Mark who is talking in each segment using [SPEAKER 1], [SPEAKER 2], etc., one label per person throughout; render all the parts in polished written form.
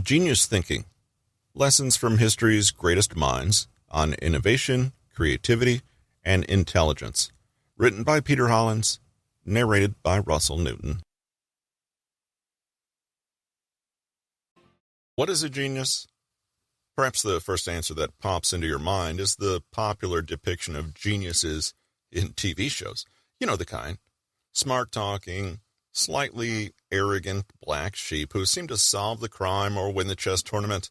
[SPEAKER 1] Genius Thinking, Lessons from History's Greatest Minds on Innovation, Creativity, and Intelligence. Written by Peter Hollins, narrated by Russell Newton. What is a genius? Perhaps the first answer that pops into your mind is the popular depiction of geniuses in TV shows. You know the kind. Smart-talking, slightly arrogant black sheep who seem to solve the crime or win the chess tournament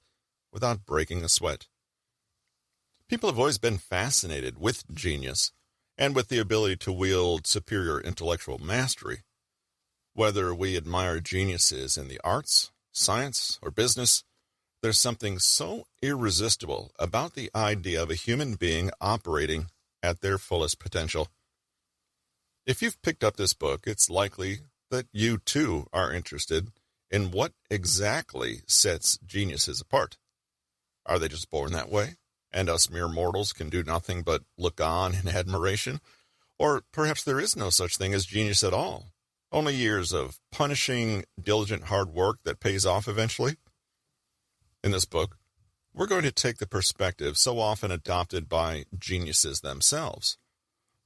[SPEAKER 1] without breaking a sweat. People have always been fascinated with genius and with the ability to wield superior intellectual mastery. Whether we admire geniuses in the arts, science, or business, there's something so irresistible about the idea of a human being operating at their fullest potential. If you've picked up this book, it's likely that you too are interested in what exactly sets geniuses apart. Are they just born that way, and us mere mortals can do nothing but look on in admiration? Or perhaps there is no such thing as genius at all, only years of punishing, diligent hard work that pays off eventually? In this book, we're going to take the perspective so often adopted by geniuses themselves.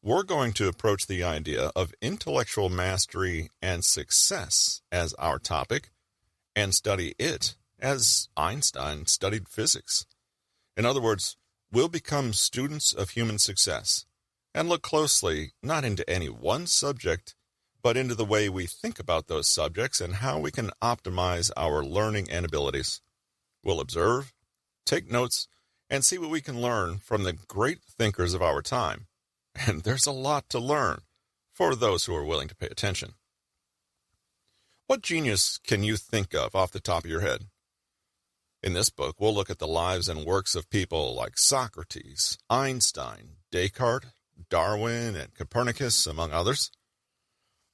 [SPEAKER 1] We're going to approach the idea of intellectual mastery and success as our topic, and study it as Einstein studied physics. In other words, we'll become students of human success and look closely not into any one subject, but into the way we think about those subjects and how we can optimize our learning and abilities. We'll observe, take notes, and see what we can learn from the great thinkers of our time. And there's a lot to learn for those who are willing to pay attention. What genius can you think of off the top of your head? In this book, we'll look at the lives and works of people like Socrates, Einstein, Descartes, Darwin, and Copernicus, among others.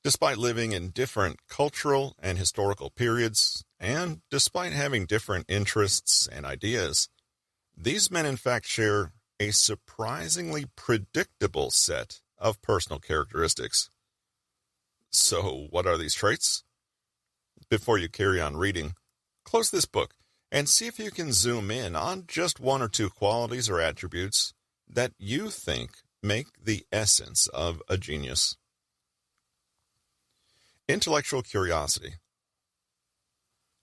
[SPEAKER 1] Despite living in different cultural and historical periods, and despite having different interests and ideas, these men in fact share a surprisingly predictable set of personal characteristics. So, what are these traits? Before you carry on reading, close this book and see if you can zoom in on just one or two qualities or attributes that you think make the essence of a genius. Intellectual curiosity.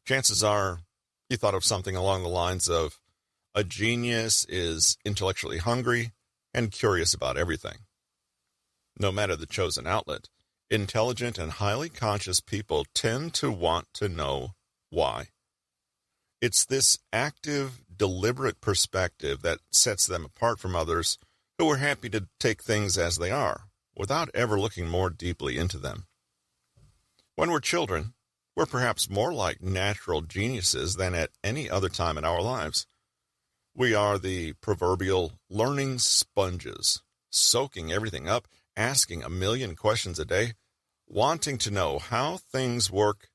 [SPEAKER 1] Chances are you thought of something along the lines of, a genius is intellectually hungry and curious about everything. No matter the chosen outlet, intelligent and highly conscious people tend to want to know why. It's this active, deliberate perspective that sets them apart from others who are happy to take things as they are, without ever looking more deeply into them. When we're children, we're perhaps more like natural geniuses than at any other time in our lives. We are the proverbial learning sponges, soaking everything up, asking a million questions a day, wanting to know how things work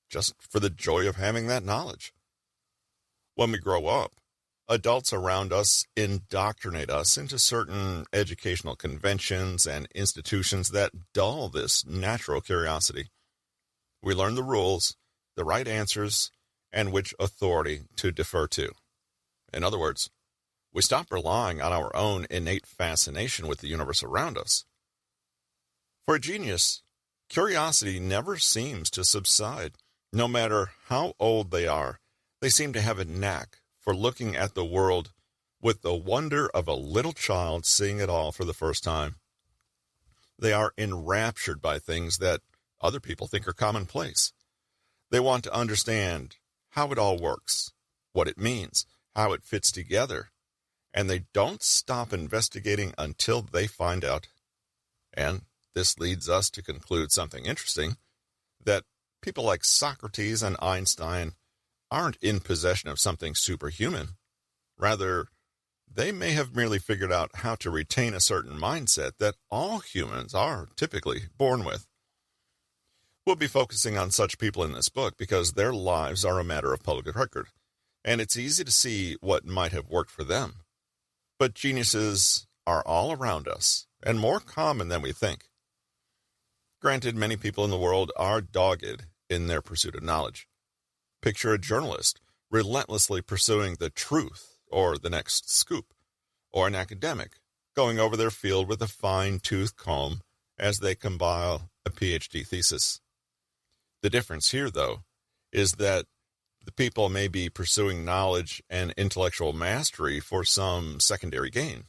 [SPEAKER 1] just for the joy of having that knowledge. When we grow up, adults around us indoctrinate us into certain educational conventions and institutions that dull this natural curiosity. We learn the rules, the right answers, and which authority to defer to. In other words, we stop relying on our own innate fascination with the universe around us. For a genius, curiosity never seems to subside. No matter how old they are, they seem to have a knack for looking at the world with the wonder of a little child seeing it all for the first time. They are enraptured by things that other people think are commonplace. They want to understand how it all works, what it means, how it fits together, and they don't stop investigating until they find out. And this leads us to conclude something interesting, that people like Socrates and Einstein aren't in possession of something superhuman. Rather, they may have merely figured out how to retain a certain mindset that all humans are typically born with. We'll be focusing on such people in this book because their lives are a matter of public record, and it's easy to see what might have worked for them. But geniuses are all around us, and more common than we think. Granted, many people in the world are dogged in their pursuit of knowledge. Picture a journalist relentlessly pursuing the truth or the next scoop, or an academic going over their field with a fine-tooth comb as they compile a PhD thesis. The difference here, though, is that the people may be pursuing knowledge and intellectual mastery for some secondary gain.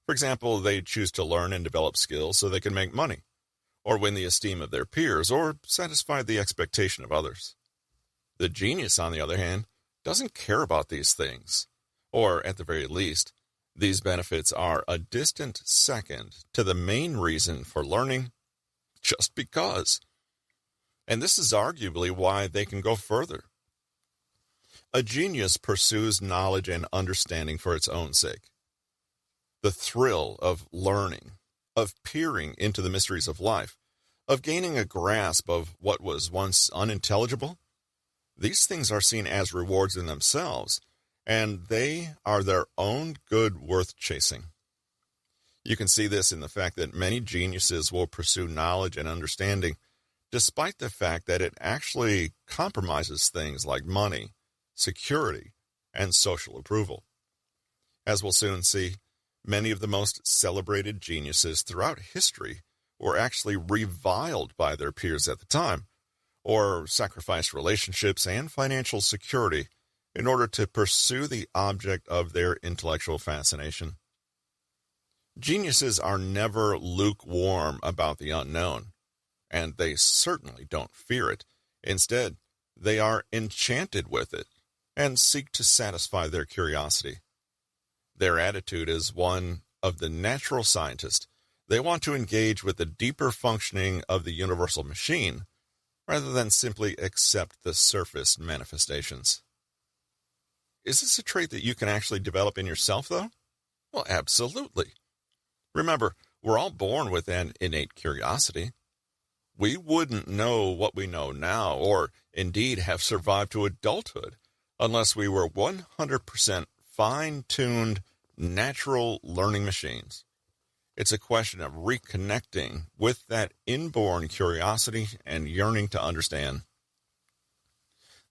[SPEAKER 1] For example, they choose to learn and develop skills so they can make money, or win the esteem of their peers, or satisfy the expectation of others. The genius, on the other hand, doesn't care about these things, or at the very least, these benefits are a distant second to the main reason for learning, just because. And this is arguably why they can go further. A genius pursues knowledge and understanding for its own sake. The thrill of learning, of peering into the mysteries of life, of gaining a grasp of what was once unintelligible, these things are seen as rewards in themselves, and they are their own good worth chasing. You can see this in the fact that many geniuses will pursue knowledge and understanding despite the fact that it actually compromises things like money, security, and social approval. As we'll soon see, many of the most celebrated geniuses throughout history were actually reviled by their peers at the time, or sacrificed relationships and financial security in order to pursue the object of their intellectual fascination. Geniuses are never lukewarm about the unknown, and they certainly don't fear it. Instead, they are enchanted with it and seek to satisfy their curiosity. Their attitude is one of the natural scientist. They want to engage with the deeper functioning of the universal machine rather than simply accept the surface manifestations. Is this a trait that you can actually develop in yourself, though? Well, absolutely. Remember, we're all born with an innate curiosity. We wouldn't know what we know now, or indeed have survived to adulthood, unless we were 100% fine-tuned, natural learning machines. It's a question of reconnecting with that inborn curiosity and yearning to understand.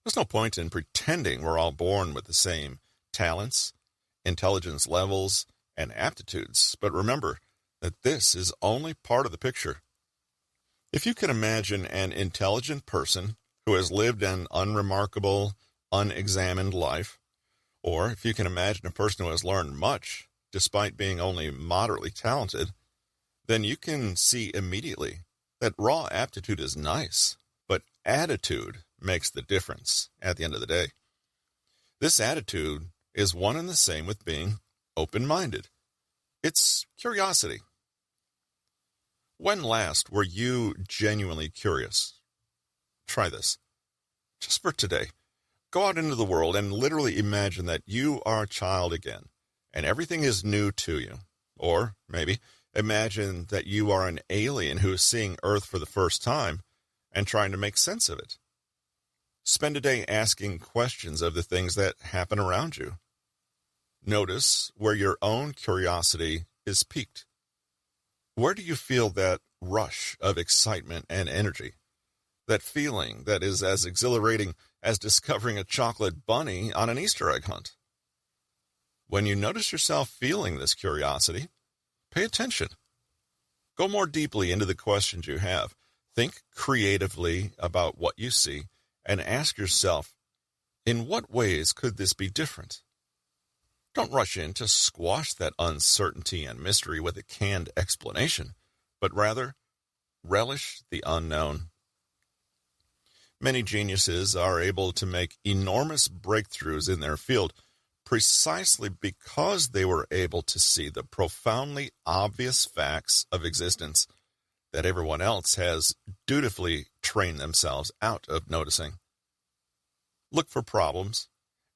[SPEAKER 1] There's no point in pretending we're all born with the same talents, intelligence levels, and aptitudes, but remember that this is only part of the picture. If you can imagine an intelligent person who has lived an unremarkable, unexamined life, or if you can imagine a person who has learned much despite being only moderately talented, then you can see immediately that raw aptitude is nice, but attitude makes the difference at the end of the day. This attitude is one and the same with being open-minded. It's curiosity. When last were you genuinely curious? Try this. Just for today, go out into the world and literally imagine that you are a child again, and everything is new to you. Or maybe imagine that you are an alien who is seeing Earth for the first time and trying to make sense of it. Spend a day asking questions of the things that happen around you. Notice where your own curiosity is piqued. Where do you feel that rush of excitement and energy? That feeling that is as exhilarating as discovering a chocolate bunny on an Easter egg hunt. When you notice yourself feeling this curiosity, pay attention. Go more deeply into the questions you have. Think creatively about what you see and ask yourself, in what ways could this be different? Don't rush in to squash that uncertainty and mystery with a canned explanation, but rather relish the unknown. Many geniuses are able to make enormous breakthroughs in their field precisely because they were able to see the profoundly obvious facts of existence that everyone else has dutifully trained themselves out of noticing. Look for problems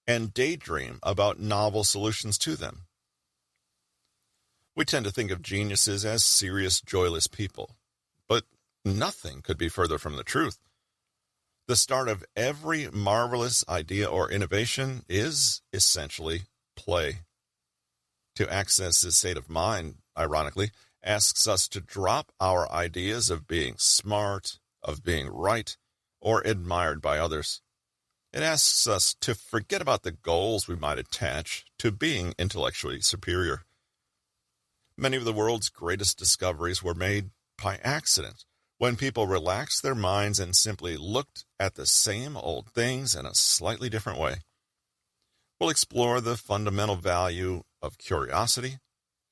[SPEAKER 1] and daydream about novel solutions to them. We tend to think of geniuses as serious, joyless people, but nothing could be further from the truth. The start of every marvelous idea or innovation is essentially play. To access this state of mind, ironically, asks us to drop our ideas of being smart, of being right, or admired by others. It asks us to forget about the goals we might attach to being intellectually superior. Many of the world's greatest discoveries were made by accident, when people relaxed their minds and simply looked at the same old things in a slightly different way. We'll explore the fundamental value of curiosity,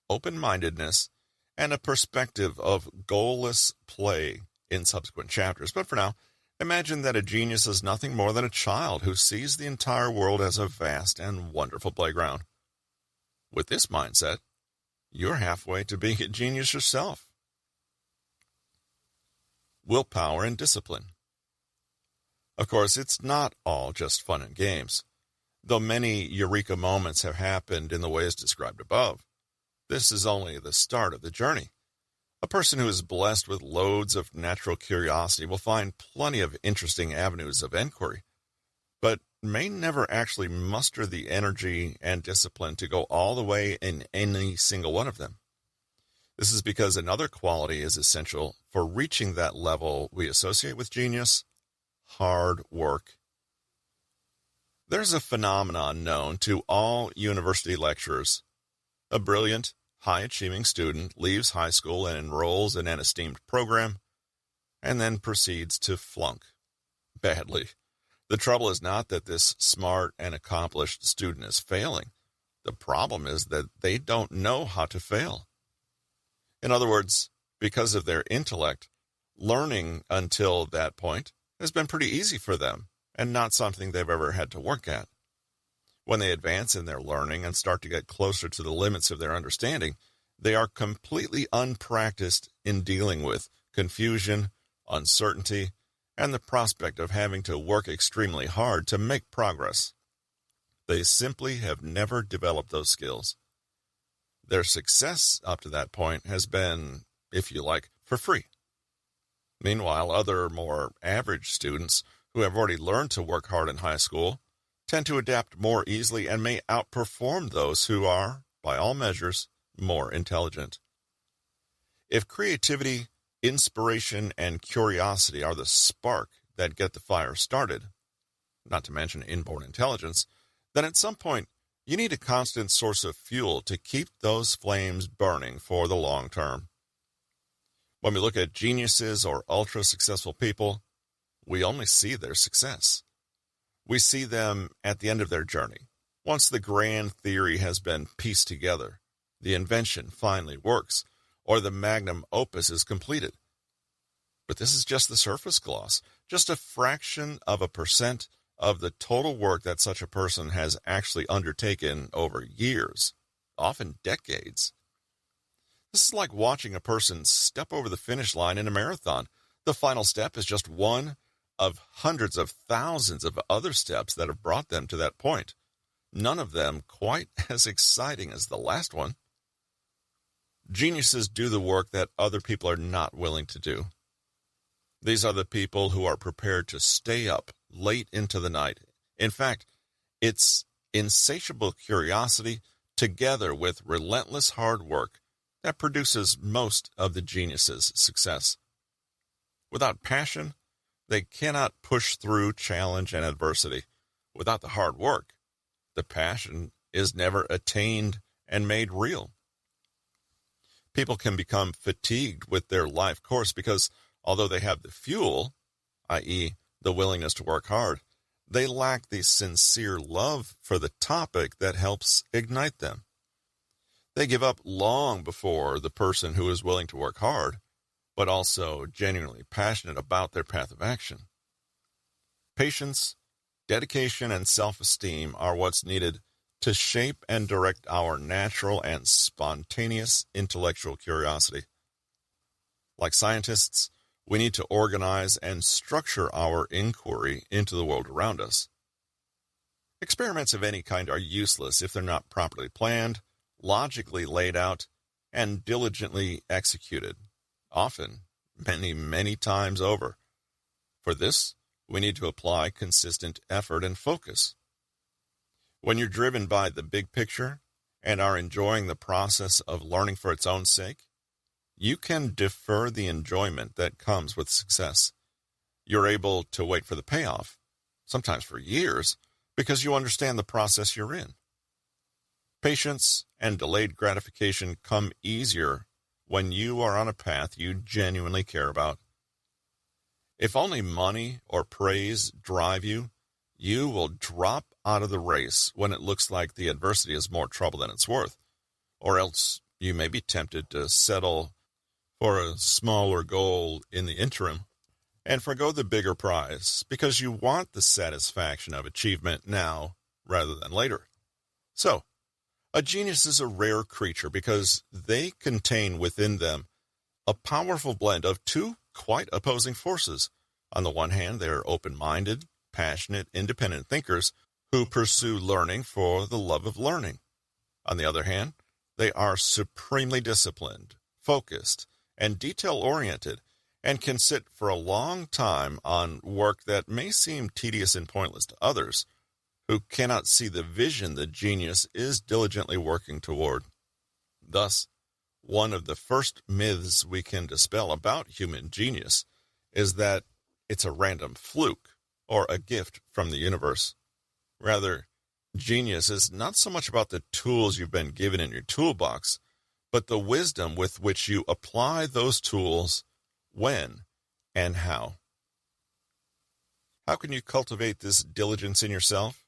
[SPEAKER 1] open-mindedness, and a perspective of goalless play in subsequent chapters. But for now, imagine that a genius is nothing more than a child who sees the entire world as a vast and wonderful playground. With this mindset, you're halfway to being a genius yourself. Willpower and discipline. Of course, it's not all just fun and games. Though many eureka moments have happened in the ways described above, this is only the start of the journey. A person who is blessed with loads of natural curiosity will find plenty of interesting avenues of inquiry, but may never actually muster the energy and discipline to go all the way in any single one of them. This is because another quality is essential for reaching that level we associate with genius: hard work. There's a phenomenon known to all university lecturers. A brilliant, high-achieving student leaves high school and enrolls in an esteemed program, and then proceeds to flunk badly. The trouble is not that this smart and accomplished student is failing. The problem is that they don't know how to fail. In other words, because of their intellect, learning until that point has been pretty easy for them, and not something they've ever had to work at. When they advance in their learning and start to get closer to the limits of their understanding, they are completely unpracticed in dealing with confusion, uncertainty, and the prospect of having to work extremely hard to make progress. They simply have never developed those skills. Their success up to that point has been, if you like, for free. Meanwhile, other more average students who have already learned to work hard in high school tend to adapt more easily and may outperform those who are, by all measures, more intelligent. If creativity, inspiration, and curiosity are the spark that get the fire started, not to mention inborn intelligence, then at some point you need a constant source of fuel to keep those flames burning for the long term. When we look at geniuses or ultra-successful people, we only see their success. We see them at the end of their journey. Once the grand theory has been pieced together, the invention finally works, or the magnum opus is completed. But this is just the surface gloss, just a fraction of a percent of the total work that such a person has actually undertaken over years, often decades. This is like watching a person step over the finish line in a marathon. The final step is just one of hundreds of thousands of other steps that have brought them to that point, none of them quite as exciting as the last one. Geniuses do the work that other people are not willing to do. These are the people who are prepared to stay up late into the night. In fact, it's insatiable curiosity together with relentless hard work that produces most of the geniuses' success. Without passion, they cannot push through challenge and adversity. Without the hard work, the passion is never attained and made real. People can become fatigued with their life course because, although they have the fuel, i.e., the willingness to work hard, they lack the sincere love for the topic that helps ignite them. They give up long before the person who is willing to work hard, but also genuinely passionate about their path of action. Patience, dedication, and self-esteem are what's needed to shape and direct our natural and spontaneous intellectual curiosity. Like scientists, we need to organize and structure our inquiry into the world around us. Experiments of any kind are useless if they're not properly planned, logically laid out, and diligently executed, often many, many times over. For this, we need to apply consistent effort and focus. When you're driven by the big picture and are enjoying the process of learning for its own sake, you can defer the enjoyment that comes with success. You're able to wait for the payoff, sometimes for years, because you understand the process you're in. Patience and delayed gratification come easier when you are on a path you genuinely care about. If only money or praise drive you, you will drop out of the race when it looks like the adversity is more trouble than it's worth, or else you may be tempted to settle for a smaller goal in the interim and forgo the bigger prize because you want the satisfaction of achievement now rather than later. So, a genius is a rare creature because they contain within them a powerful blend of two quite opposing forces. On the one hand, they are open-minded, passionate, independent thinkers who pursue learning for the love of learning. On the other hand, they are supremely disciplined, focused, and detail-oriented, and can sit for a long time on work that may seem tedious and pointless to others, who cannot see the vision the genius is diligently working toward. Thus, one of the first myths we can dispel about human genius is that it's a random fluke or a gift from the universe. Rather, genius is not so much about the tools you've been given in your toolbox, but the wisdom with which you apply those tools, when, and how. How can you cultivate this diligence in yourself?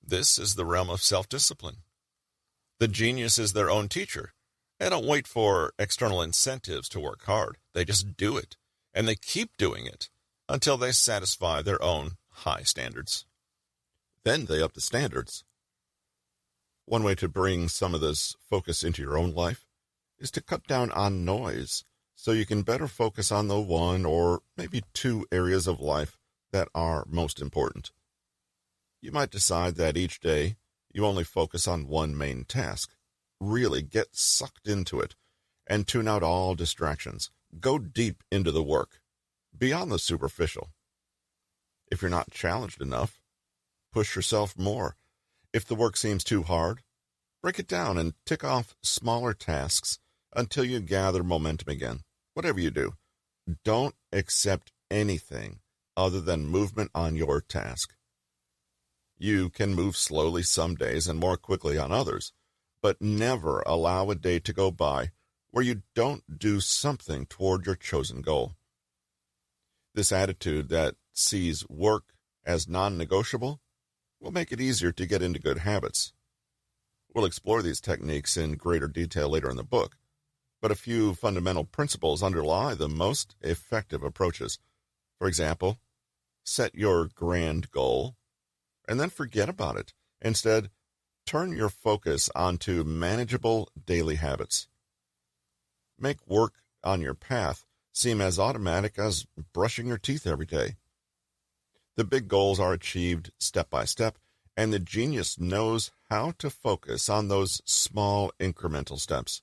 [SPEAKER 1] This is the realm of self-discipline. The genius is their own teacher. They don't wait for external incentives to work hard. They just do it, and they keep doing it until they satisfy their own high standards. Then they up the standards. One way to bring some of this focus into your own life is to cut down on noise so you can better focus on the one or maybe two areas of life that are most important. You might decide that each day you only focus on one main task. Really get sucked into it and tune out all distractions. Go deep into the work, beyond the superficial. If you're not challenged enough, push yourself more. If the work seems too hard, break it down and tick off smaller tasks until you gather momentum again. Whatever you do, don't accept anything other than movement on your task. You can move slowly some days and more quickly on others, but never allow a day to go by where you don't do something toward your chosen goal. This attitude that sees work as non-negotiable will make it easier to get into good habits. We'll explore these techniques in greater detail later in the book, but a few fundamental principles underlie the most effective approaches. For example, set your grand goal and then forget about it. Instead, turn your focus onto manageable daily habits. Make work on your path seem as automatic as brushing your teeth every day. The big goals are achieved step by step, and the genius knows how to focus on those small incremental steps.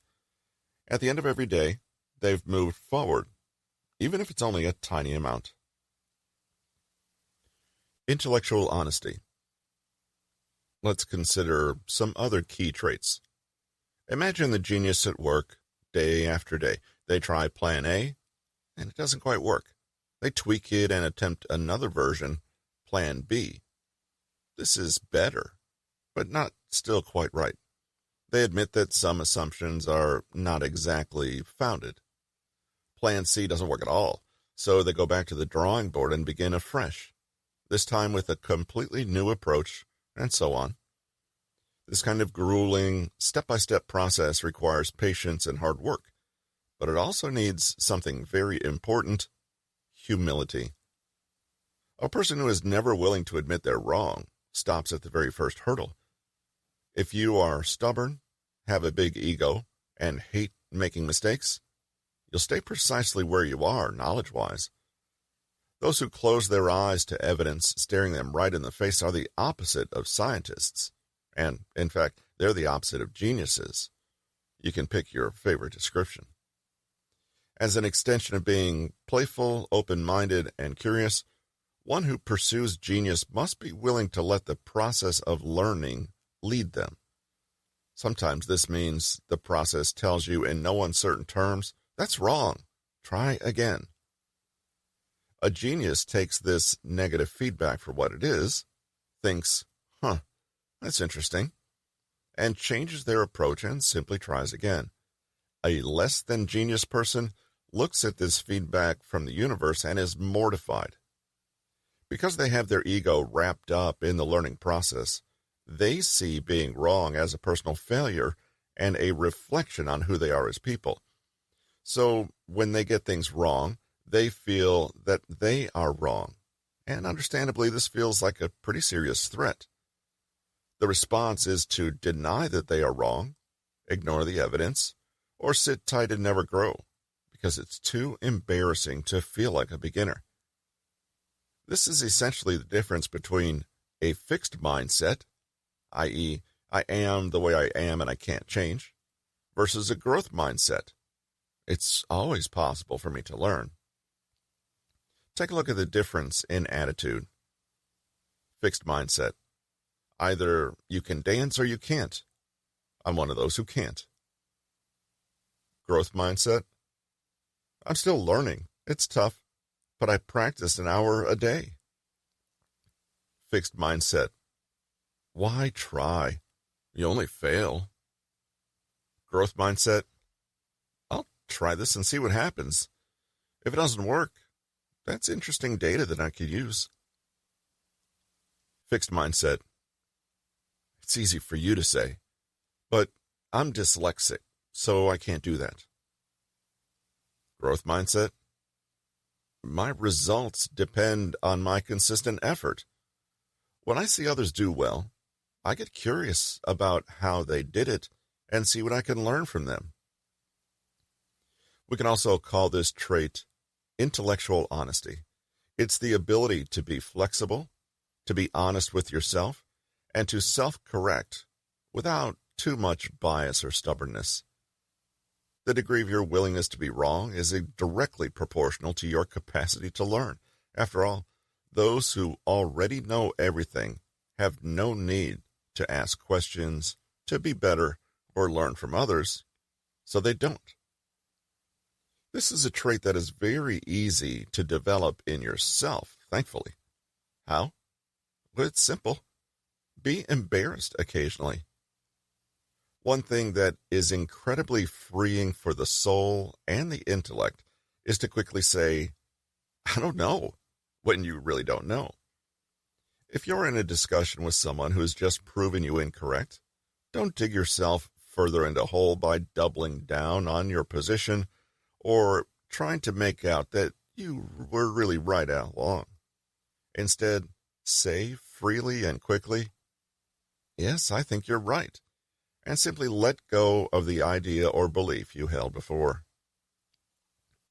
[SPEAKER 1] At the end of every day, they've moved forward, even if it's only a tiny amount. Intellectual honesty. Let's consider some other key traits. Imagine the genius at work day after day. They try plan A, and it doesn't quite work. They tweak it and attempt another version, plan B. This is better, but not still quite right. They admit that some assumptions are not exactly founded. Plan C doesn't work at all, so they go back to the drawing board and begin afresh, this time with a completely new approach, and so on. This kind of grueling, step-by-step process requires patience and hard work, but it also needs something very important: humility. A person who is never willing to admit they're wrong stops at the very first hurdle. If you are stubborn, have a big ego, and hate making mistakes, you'll stay precisely where you are, knowledge-wise. Those who close their eyes to evidence staring them right in the face are the opposite of scientists. And, in fact, they're the opposite of geniuses. You can pick your favorite description. As an extension of being playful, open-minded, and curious, one who pursues genius must be willing to let the process of learning lead them. Sometimes this means the process tells you in no uncertain terms, "That's wrong. Try again." A genius takes this negative feedback for what it is, thinks, that's interesting, and changes their approach and simply tries again. A less than genius person looks at this feedback from the universe and is mortified. Because they have their ego wrapped up in the learning process, they see being wrong as a personal failure and a reflection on who they are as people. So when they get things wrong, they feel that they are wrong. And understandably, this feels like a pretty serious threat. The response is to deny that they are wrong, ignore the evidence, or sit tight and never grow, because it's too embarrassing to feel like a beginner. This is essentially the difference between a fixed mindset, i.e., I am the way I am and I can't change, versus a growth mindset. It's always possible for me to learn. Take a look at the difference in attitude. Fixed mindset. Either you can dance or you can't. I'm one of those who can't. Growth mindset. I'm still learning. It's tough, but I practice an hour a day. Fixed mindset. Why try? You only fail. Growth mindset. I'll try this and see what happens. If it doesn't work, that's interesting data that I could use. Fixed mindset. It's easy for you to say, but I'm dyslexic, so I can't do that. Growth mindset. My results depend on my consistent effort. When I see others do well, I get curious about how they did it and see what I can learn from them. We can also call this trait intellectual honesty. It's the ability to be flexible, to be honest with yourself, and to self-correct without too much bias or stubbornness. The degree of your willingness to be wrong is directly proportional to your capacity to learn. After all, those who already know everything have no need to ask questions, to be better, or learn from others, so they don't. This is a trait that is very easy to develop in yourself, thankfully. How? Well, it's simple. Be embarrassed occasionally. One thing that is incredibly freeing for the soul and the intellect is to quickly say, I don't know, when you really don't know. If you're in a discussion with someone who has just proven you incorrect, don't dig yourself further into a hole by doubling down on your position or trying to make out that you were really right all along. Instead, say freely and quickly, yes, I think you're right, and simply let go of the idea or belief you held before.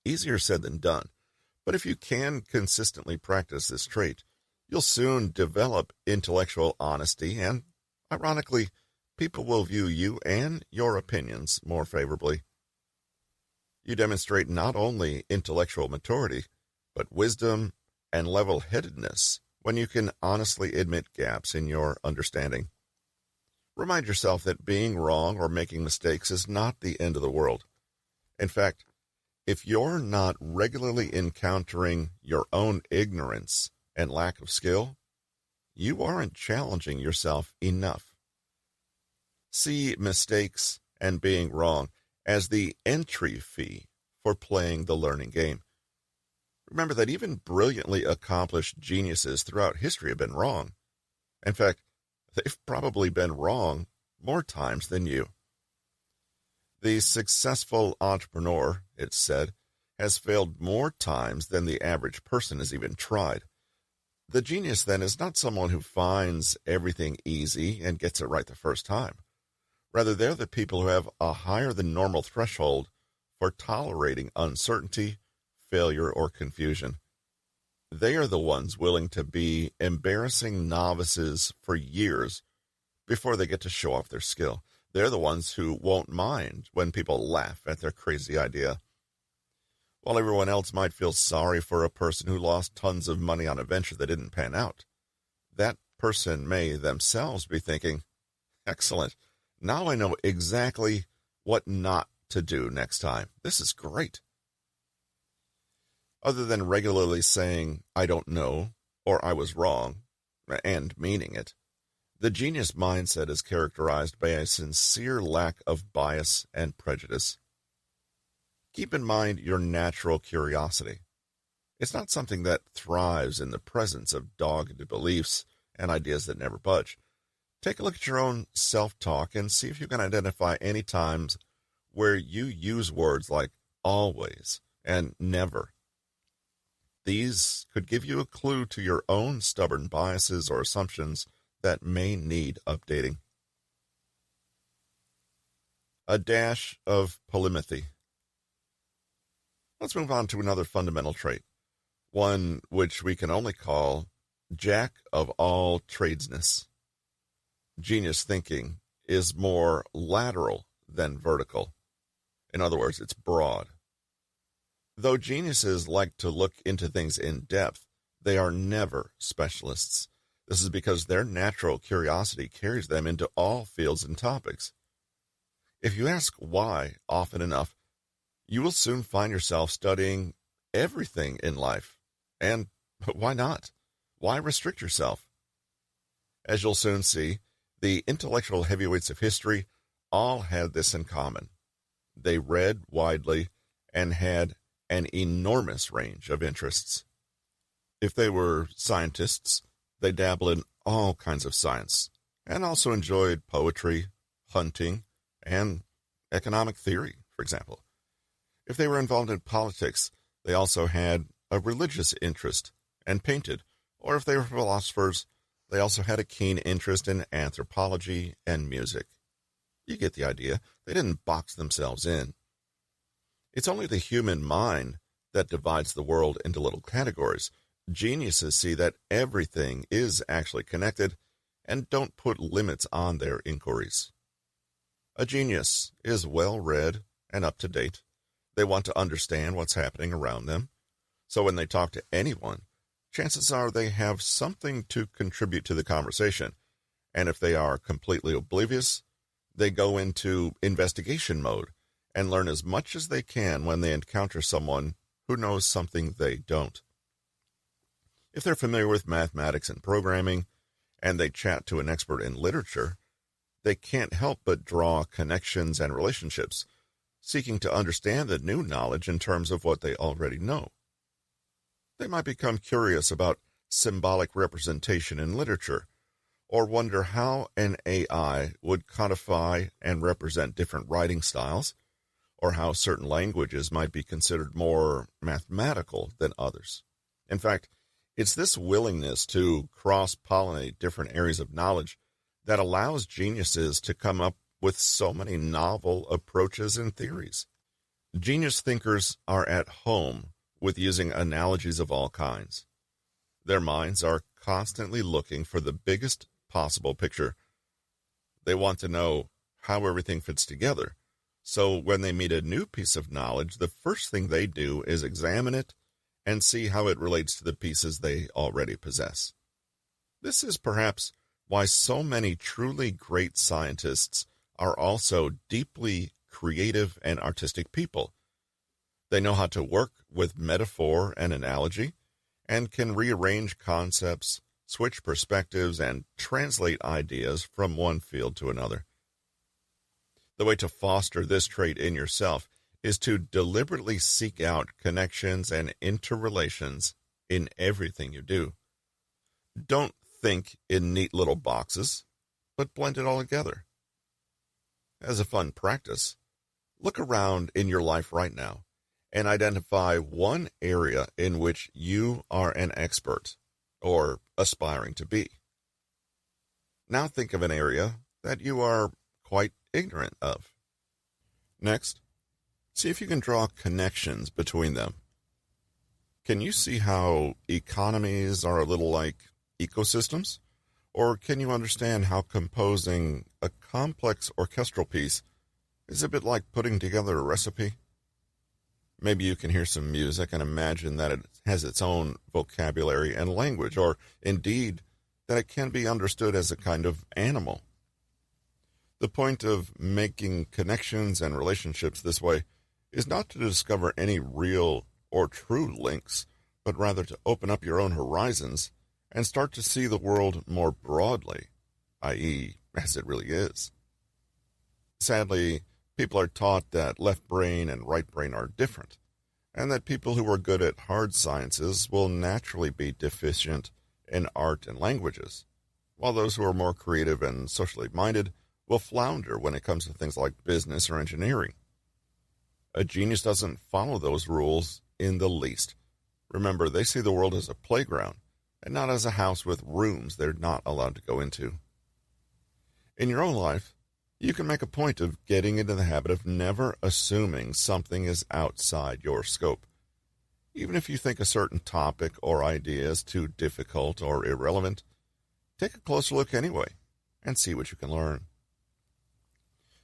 [SPEAKER 1] Easier said than done, but if you can consistently practice this trait, you'll soon develop intellectual honesty, and, ironically, people will view you and your opinions more favorably. You demonstrate not only intellectual maturity, but wisdom and level-headedness when you can honestly admit gaps in your understanding. Remind yourself that being wrong or making mistakes is not the end of the world. In fact, if you're not regularly encountering your own ignorance and lack of skill, you aren't challenging yourself enough. See mistakes and being wrong as the entry fee for playing the learning game. Remember that even brilliantly accomplished geniuses throughout history have been wrong. In fact, they've probably been wrong more times than you. The successful entrepreneur, it's said, has failed more times than the average person has even tried. The genius, then, is not someone who finds everything easy and gets it right the first time. Rather, they're the people who have a higher than normal threshold for tolerating uncertainty, failure, or confusion. They are the ones willing to be embarrassing novices for years before they get to show off their skill. They're the ones who won't mind when people laugh at their crazy idea. While everyone else might feel sorry for a person who lost tons of money on a venture that didn't pan out, that person may themselves be thinking, excellent, now I know exactly what not to do next time. This is great. Other than regularly saying, I don't know, or I was wrong, and meaning it, the genius mindset is characterized by a sincere lack of bias and prejudice. Keep in mind your natural curiosity. It's not something that thrives in the presence of dogged beliefs and ideas that never budge. Take a look at your own self-talk and see if you can identify any times where you use words like always and never. These could give you a clue to your own stubborn biases or assumptions that may need updating. A dash of polymathy. Let's move on to another fundamental trait, one which we can only call jack of all tradesness. Genius thinking is more lateral than vertical. In other words, it's broad. Though geniuses like to look into things in depth, they are never specialists. This is because their natural curiosity carries them into all fields and topics. If you ask why often enough, you will soon find yourself studying everything in life. And why not? Why restrict yourself? As you'll soon see, the intellectual heavyweights of history all had this in common. They read widely and had an enormous range of interests. If they were scientists, they dabbled in all kinds of science and also enjoyed poetry, hunting, and economic theory, for example. If they were involved in politics, they also had a religious interest and painted, or if they were philosophers, they also had a keen interest in anthropology and music. You get the idea. They didn't box themselves in. It's only the human mind that divides the world into little categories. Geniuses see that everything is actually connected and don't put limits on their inquiries. A genius is well-read and up-to-date. They want to understand what's happening around them. So when they talk to anyone, chances are they have something to contribute to the conversation. And if they are completely oblivious, they go into investigation mode and learn as much as they can when they encounter someone who knows something they don't. If they're familiar with mathematics and programming, and they chat to an expert in literature, they can't help but draw connections and relationships, seeking to understand the new knowledge in terms of what they already know. They might become curious about symbolic representation in literature, or wonder how an AI would codify and represent different writing styles, or how certain languages might be considered more mathematical than others. In fact, it's this willingness to cross-pollinate different areas of knowledge that allows geniuses to come up with so many novel approaches and theories. Genius thinkers are at home with using analogies of all kinds. Their minds are constantly looking for the biggest possible picture. They want to know how everything fits together. So when they meet a new piece of knowledge, the first thing they do is examine it and see how it relates to the pieces they already possess. This is perhaps why so many truly great scientists are also deeply creative and artistic people. They know how to work with metaphor and analogy, and can rearrange concepts, switch perspectives, and translate ideas from one field to another. The way to foster this trait in yourself is to deliberately seek out connections and interrelations in everything you do. Don't think in neat little boxes, but blend it all together. As a fun practice, look around in your life right now and identify one area in which you are an expert or aspiring to be. Now think of an area that you are quite ignorant of. Next, see if you can draw connections between them. Can you see how economies are a little like ecosystems? Or can you understand how composing a complex orchestral piece is a bit like putting together a recipe? Maybe you can hear some music and imagine that it has its own vocabulary and language, or indeed that it can be understood as a kind of animal. The point of making connections and relationships this way is not to discover any real or true links, but rather to open up your own horizons and start to see the world more broadly, i.e., as it really is. Sadly, people are taught that left brain and right brain are different, and that people who are good at hard sciences will naturally be deficient in art and languages, while those who are more creative and socially minded will flounder when it comes to things like business or engineering. A genius doesn't follow those rules in the least. Remember, they see the world as a playground and not as a house with rooms they're not allowed to go into. In your own life, you can make a point of getting into the habit of never assuming something is outside your scope. Even if you think a certain topic or idea is too difficult or irrelevant, take a closer look anyway and see what you can learn.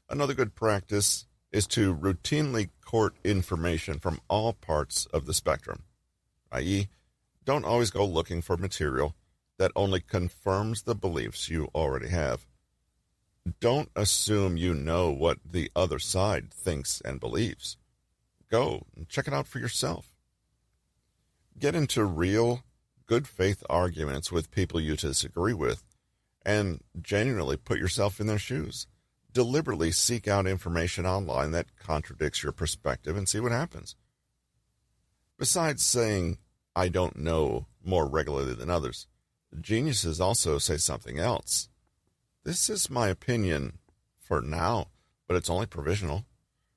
[SPEAKER 1] Another good practice is to routinely court information from all parts of the spectrum, i.e., don't always go looking for material that only confirms the beliefs you already have. Don't assume you know what the other side thinks and believes. Go and check it out for yourself. Get into real, good faith arguments with people you disagree with, and genuinely put yourself in their shoes. Deliberately seek out information online that contradicts your perspective and see what happens. Besides saying, I don't know, more regularly than others, geniuses also say something else. This is my opinion for now, but it's only provisional.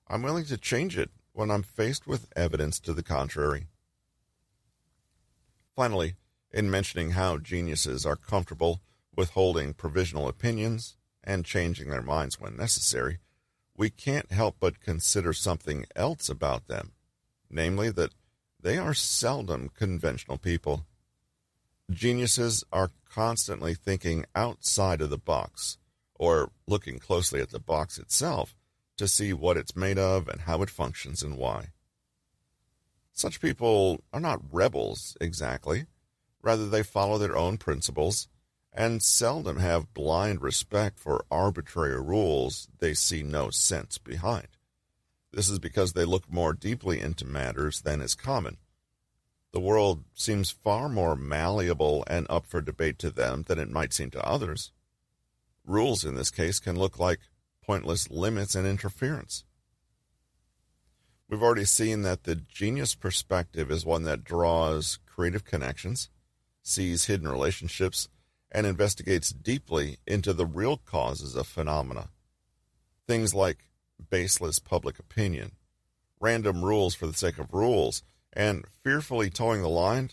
[SPEAKER 1] I'm willing to change it when I'm faced with evidence to the contrary. Finally, in mentioning how geniuses are comfortable with holding provisional opinions and changing their minds when necessary, we can't help but consider something else about them, namely that they are seldom conventional people. Geniuses are constantly thinking outside of the box, or looking closely at the box itself to see what it's made of and how it functions and why. Such people are not rebels exactly. Rather, they follow their own principles and seldom have blind respect for arbitrary rules they see no sense behind. This is because they look more deeply into matters than is common. The world seems far more malleable and up for debate to them than it might seem to others. Rules in this case can look like pointless limits and interference. We've already seen that the genius perspective is one that draws creative connections, sees hidden relationships, and investigates deeply into the real causes of phenomena. Things like baseless public opinion, random rules for the sake of rules, and fearfully towing the line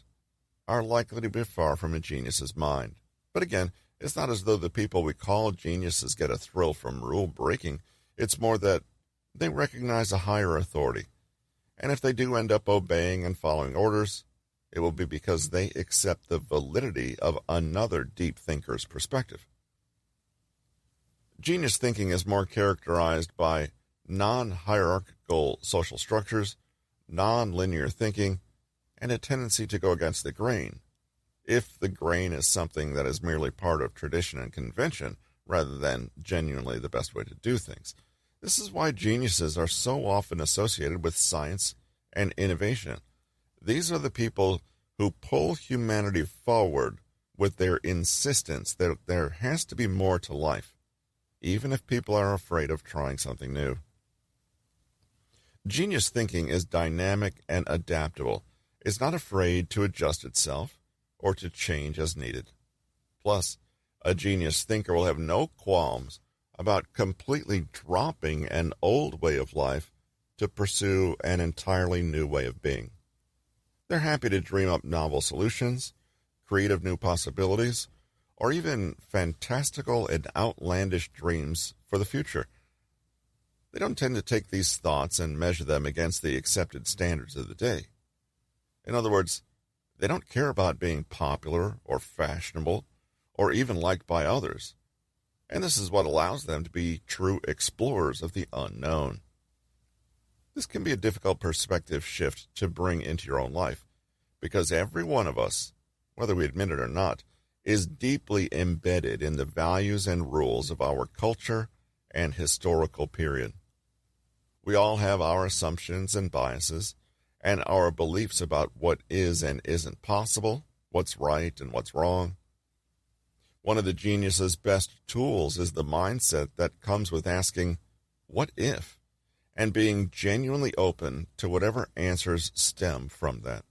[SPEAKER 1] are likely to be far from a genius's mind. But again, it's not as though the people we call geniuses get a thrill from rule breaking. It's more that they recognize a higher authority. And if they do end up obeying and following orders, it will be because they accept the validity of another deep thinker's perspective. Genius thinking is more characterized by non-hierarchical social structures, non-linear thinking, and a tendency to go against the grain, if the grain is something that is merely part of tradition and convention rather than genuinely the best way to do things. This is why geniuses are so often associated with science and innovation. These are the people who pull humanity forward with their insistence that there has to be more to life, even if people are afraid of trying something new. Genius thinking is dynamic and adaptable. It's not afraid to adjust itself or to change as needed. Plus, a genius thinker will have no qualms about completely dropping an old way of life to pursue an entirely new way of being. They're happy to dream up novel solutions, creative new possibilities, or even fantastical and outlandish dreams for the future. They don't tend to take these thoughts and measure them against the accepted standards of the day. In other words, they don't care about being popular or fashionable or even liked by others. And this is what allows them to be true explorers of the unknown. This can be a difficult perspective shift to bring into your own life, because every one of us, whether we admit it or not, is deeply embedded in the values and rules of our culture and historical period. We all have our assumptions and biases, and our beliefs about what is and isn't possible, what's right and what's wrong. One of the genius's best tools is the mindset that comes with asking, what if? And being genuinely open to whatever answers stem from that.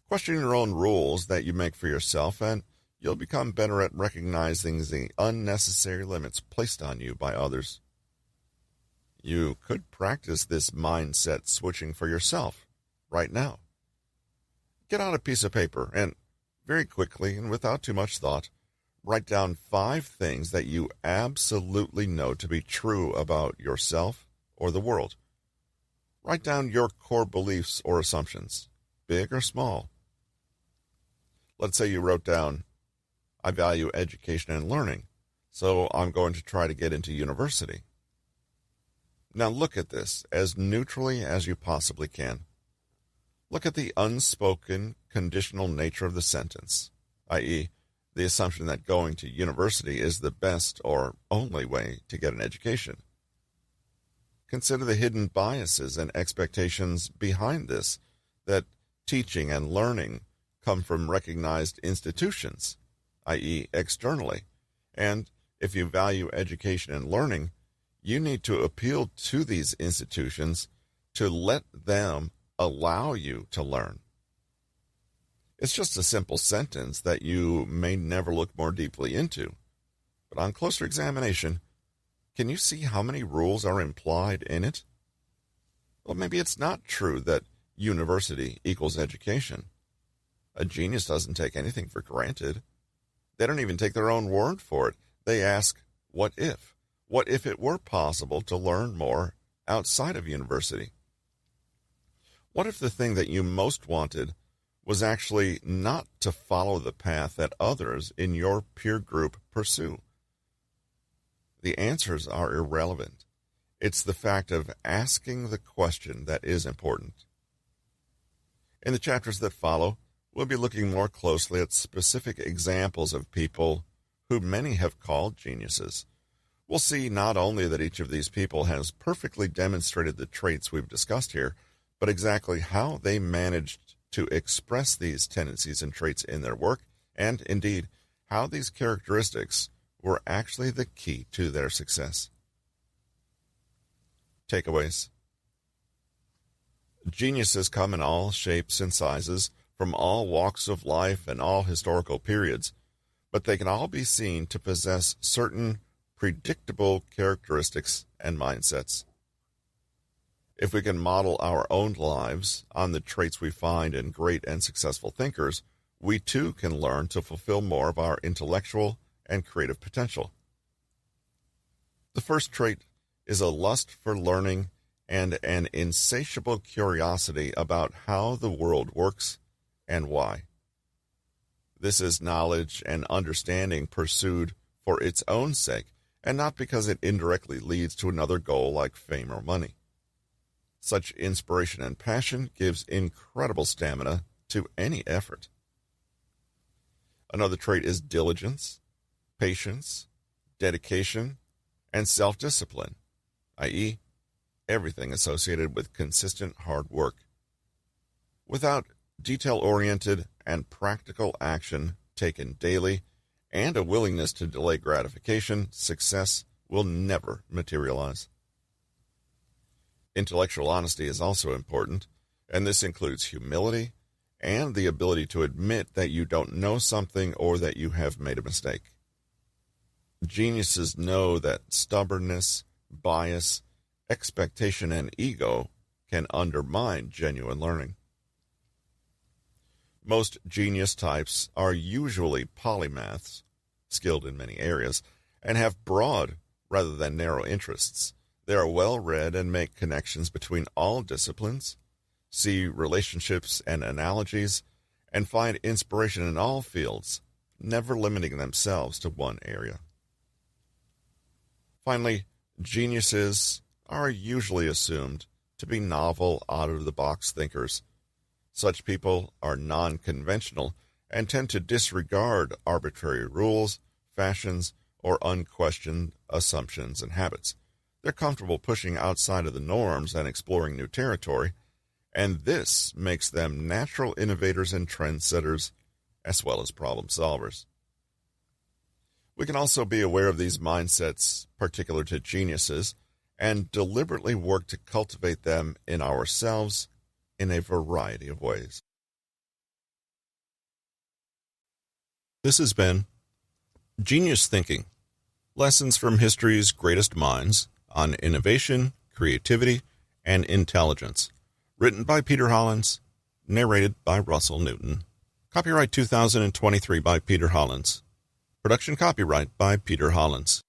[SPEAKER 1] Question your own rules that you make for yourself, and you'll become better at recognizing the unnecessary limits placed on you by others. You could practice this mindset switching for yourself right now. Get out a piece of paper and, very quickly and without too much thought, write down 5 things that you absolutely know to be true about yourself or the world. Write down your core beliefs or assumptions, big or small. Let's say you wrote down, I value education and learning, so I'm going to try to get into university. Now look at this as neutrally as you possibly can. Look at the unspoken, conditional nature of the sentence, i.e., the assumption that going to university is the best or only way to get an education. Consider the hidden biases and expectations behind this, that teaching and learning come from recognized institutions, i.e., externally, and if you value education and learning, you need to appeal to these institutions to let them allow you to learn. It's just a simple sentence that you may never look more deeply into, but on closer examination, can you see how many rules are implied in it? Well, maybe it's not true that university equals education. A genius doesn't take anything for granted. They don't even take their own word for it. They ask, what if? What if it were possible to learn more outside of university? What if the thing that you most wanted was actually not to follow the path that others in your peer group pursue? The answers are irrelevant. It's the fact of asking the question that is important. In the chapters that follow, we'll be looking more closely at specific examples of people who many have called geniuses. We'll see not only that each of these people has perfectly demonstrated the traits we've discussed here, but exactly how they managed to express these tendencies and traits in their work, and indeed, how these characteristics were actually the key to their success. Takeaways. Geniuses come in all shapes and sizes, from all walks of life and all historical periods, but they can all be seen to possess certain predictable characteristics and mindsets. If we can model our own lives on the traits we find in great and successful thinkers, we too can learn to fulfill more of our intellectual and creative potential. The first trait is a lust for learning and an insatiable curiosity about how the world works and why. This is knowledge and understanding pursued for its own sake, and not because it indirectly leads to another goal like fame or money. Such inspiration and passion gives incredible stamina to any effort. Another trait is diligence, patience, dedication, and self-discipline, i.e., everything associated with consistent hard work. Without detail-oriented and practical action taken daily and a willingness to delay gratification, success will never materialize. Intellectual honesty is also important, and this includes humility and the ability to admit that you don't know something or that you have made a mistake. Geniuses know that stubbornness, bias, expectation, and ego can undermine genuine learning. Most genius types are usually polymaths, skilled in many areas, and have broad rather than narrow interests. They are well-read and make connections between all disciplines, see relationships and analogies, and find inspiration in all fields, never limiting themselves to one area. Finally, geniuses are usually assumed to be novel, out-of-the-box thinkers. Such people are non-conventional and tend to disregard arbitrary rules, fashions, or unquestioned assumptions and habits. They're comfortable pushing outside of the norms and exploring new territory, and this makes them natural innovators and trendsetters, as well as problem solvers. We can also be aware of these mindsets particular to geniuses and deliberately work to cultivate them in ourselves in a variety of ways. This has been Genius Thinking, Lessons from History's Greatest Minds on Innovation, Creativity, and Intelligence, written by Peter Hollins, narrated by Russell Newton. Copyright 2023 by Peter Hollins. Production copyright by Peter Hollins.